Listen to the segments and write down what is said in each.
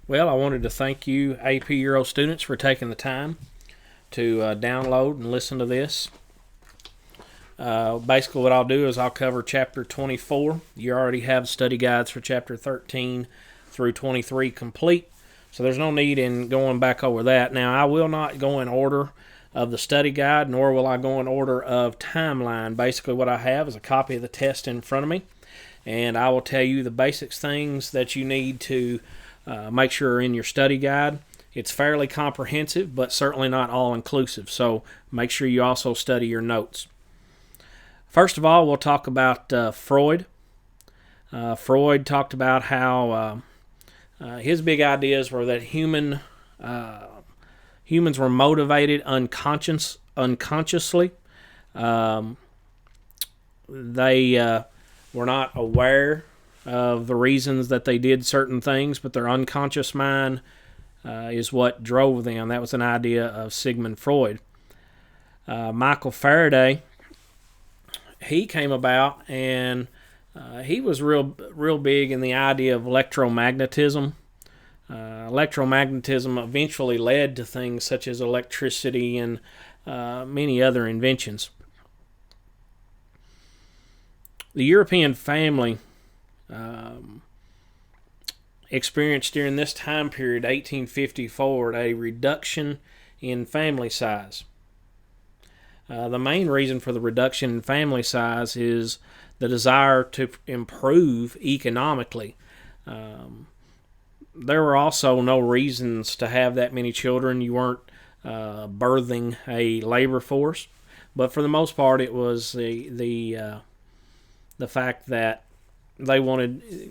Well, I wanted to thank you, Apeuo students, for taking the time to download and listen to this. Basically, what I'll do is I'll cover Chapter 24. You already have study guides for Chapter 13 through 23 complete, so there's no need in going back over that. Now, I will not go in order of the study guide, nor will I go in order of timeline. Basically, what I have is a copy of the test in front of me, and I will tell you the basic things that you need to make sure are in your study guide. It's fairly comprehensive, but certainly not all-inclusive, so make sure you also study your notes. First of all, we'll talk about Freud. Freud talked about how his big ideas were that humans were motivated unconsciously. They were not aware of the reasons that they did certain things, but their unconscious mind is what drove them. That was an idea of Sigmund Freud. Michael Faraday, he came about, and he was real big in the idea of electromagnetism. Electromagnetism eventually led to things such as electricity and many other inventions. The European family experienced during this time period, 1854, a reduction in family size. The main reason for the reduction in family size is the desire to improve economically. There were also no reasons to have that many children. You weren't birthing a labor force, but for the most part, it was the fact that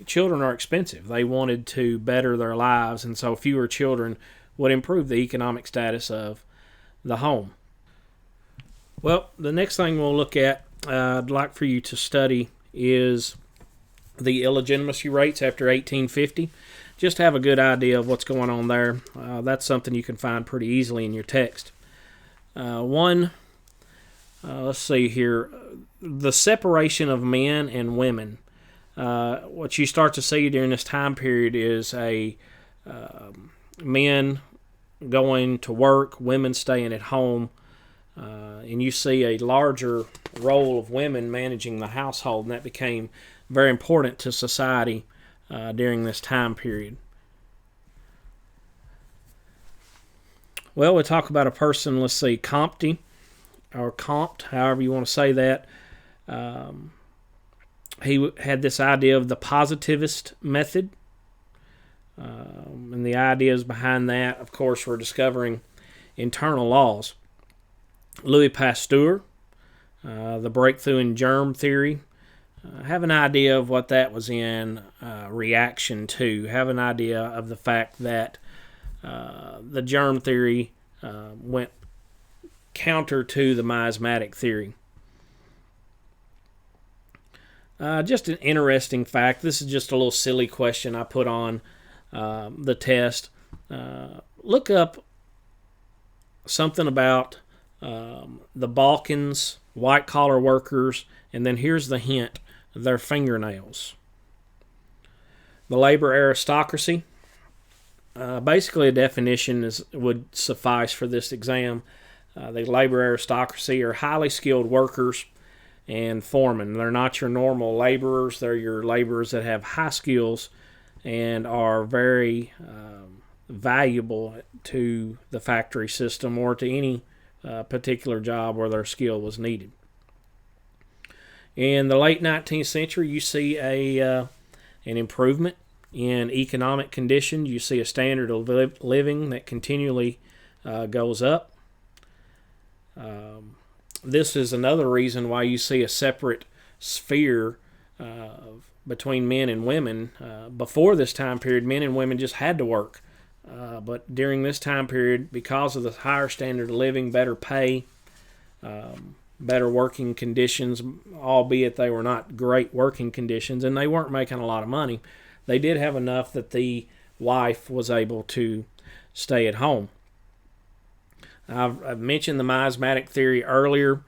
children are expensive. They wanted to better their lives, and so fewer children would improve the economic status of the home. Well, the next thing we'll look at, I'd like for you to study, is the illegitimacy rates after 1850. Just have a good idea of what's going on there. That's something you can find pretty easily in your text. Let's see here, the separation of men and women. What you start to see during this time period is men going to work, women staying at home, and you see a larger role of women managing the household, and that became very important to society during this time period. Well, we talk about a person, let's see, Comte, or Comte, however you want to say that. He had this idea of the positivist method. And the ideas behind that, of course, were discovering internal laws. Louis Pasteur, the breakthrough in germ theory. Have an idea of what that was in reaction to. Have an idea of the fact that the germ theory went counter to the miasmatic theory. Just an interesting fact. This is just a little silly question I put on the test. Look up something about the Balkans, white-collar workers, and then here's the hint, their fingernails. The labor aristocracy. Basically, a definition would suffice for this exam. The labor aristocracy are highly skilled workers and foremen. They're not your normal laborers. They're your laborers that have high skills and are very valuable to the factory system or to any particular job where their skill was needed. In the late 19th century, you see an improvement in economic conditions. You see a standard of living that continually goes up. This is another reason why you see a separate sphere between men and women. Before this time period, men and women just had to work. But during this time period, because of the higher standard of living, better pay, better working conditions, albeit they were not great working conditions, and they weren't making a lot of money, they did have enough that the wife was able to stay at home. I've mentioned the miasmatic theory earlier.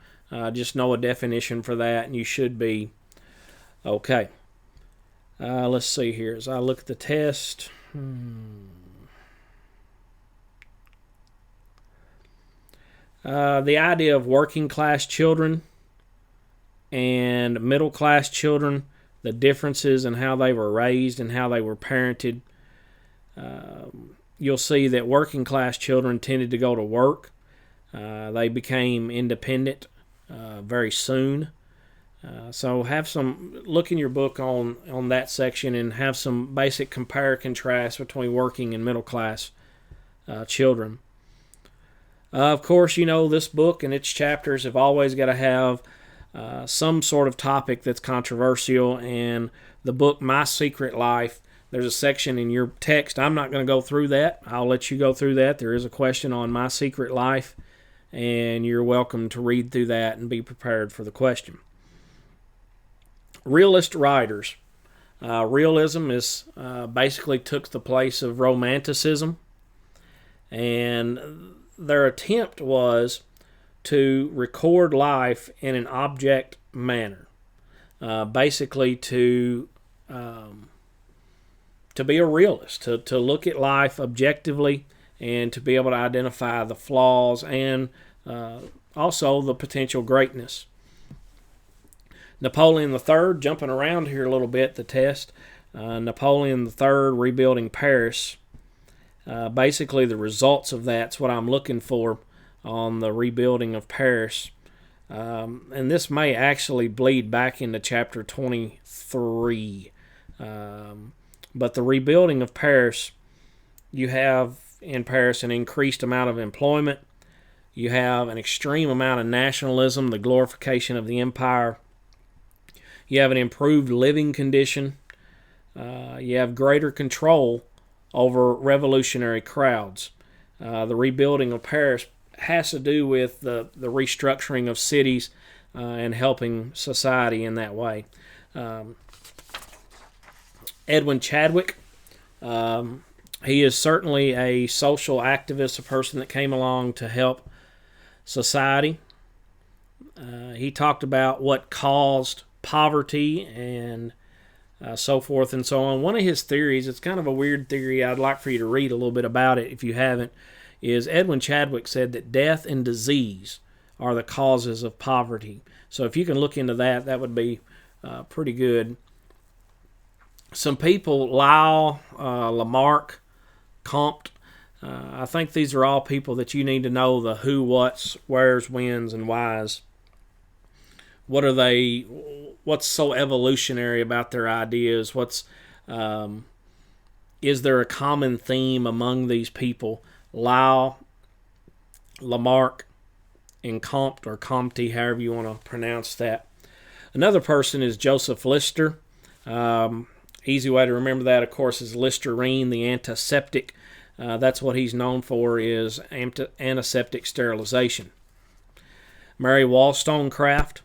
Just know a definition for that, and you should be okay. Let's see here. As I look at the test, The idea of working class children and middle class children, the differences in how they were raised and how they were parented. You'll see that working class children tended to go to work. They became independent very soon. So look in your book on that section and have some basic compare and contrast between working and middle class children. Of course, this book and its chapters have always got to have some sort of topic that's controversial. And the book My Secret Life, there's a section in your text. I'm not going to go through that. I'll let you go through that. There is a question on My Secret Life, and you're welcome to read through that and be prepared for the question. Realist writers. Realism is basically took the place of Romanticism, and their attempt was to record life in an object manner, basically to be a realist, to look at life objectively and to be able to identify the flaws and also the potential greatness. Napoleon III, jumping around here a little bit, the test. Napoleon III rebuilding Paris. Basically, the results of that's what I'm looking for on the rebuilding of Paris. And this may actually bleed back into chapter 23. But the rebuilding of Paris, you have in Paris an increased amount of employment. You have an extreme amount of nationalism, the glorification of the empire. You have an improved living condition. You have greater control over revolutionary crowds. The rebuilding of Paris has to do with the restructuring of cities and helping society in that way. Edwin Chadwick, he is certainly a social activist, a person that came along to help society. He talked about what caused poverty and so forth and so on. One of his theories, it's kind of a weird theory, I'd like for you to read a little bit about it if you haven't, is Edwin Chadwick said that death and disease are the causes of poverty. So if you can look into that, that would be pretty good. Some people, Lyle, Lamarck, Comte, I think these are all people that you need to know the who, what's, where's, whens, and whys. What are they? What's so evolutionary about their ideas? Is there a common theme among these people? Lyle, Lamarck, and Comte, or Comte, however you want to pronounce that. Another person is Joseph Lister. Easy way to remember that, of course, is Listerine, the antiseptic. That's what he's known for, is antiseptic sterilization. Mary Wollstonecraft.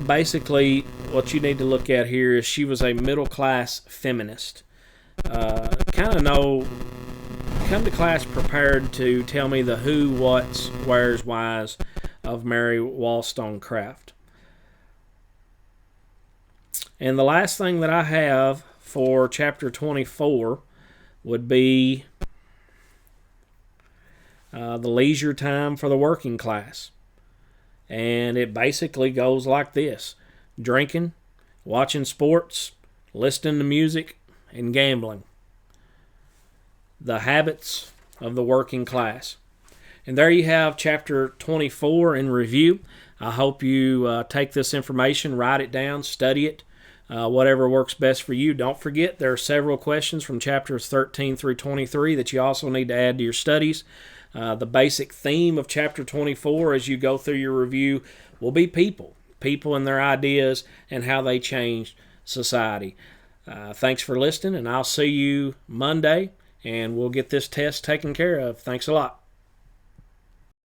Basically, what you need to look at here is she was a middle-class feminist. Come to class prepared to tell me the who, what's, where's, whys of Mary Wollstonecraft. And the last thing that I have for chapter 24 would be the leisure time for the working class. And it basically goes like this: drinking, watching sports, listening to music, and gambling. The habits of the working class. And there you have chapter 24 in review. I hope you take this information, write it down, study it, whatever works best for you. Don't forget, there are several questions from chapters 13 through 23 that you also need to add to your studies. The basic theme of chapter 24 as you go through your review will be people and their ideas and how they changed society. Thanks for listening, and I'll see you Monday, and we'll get this test taken care of. Thanks a lot.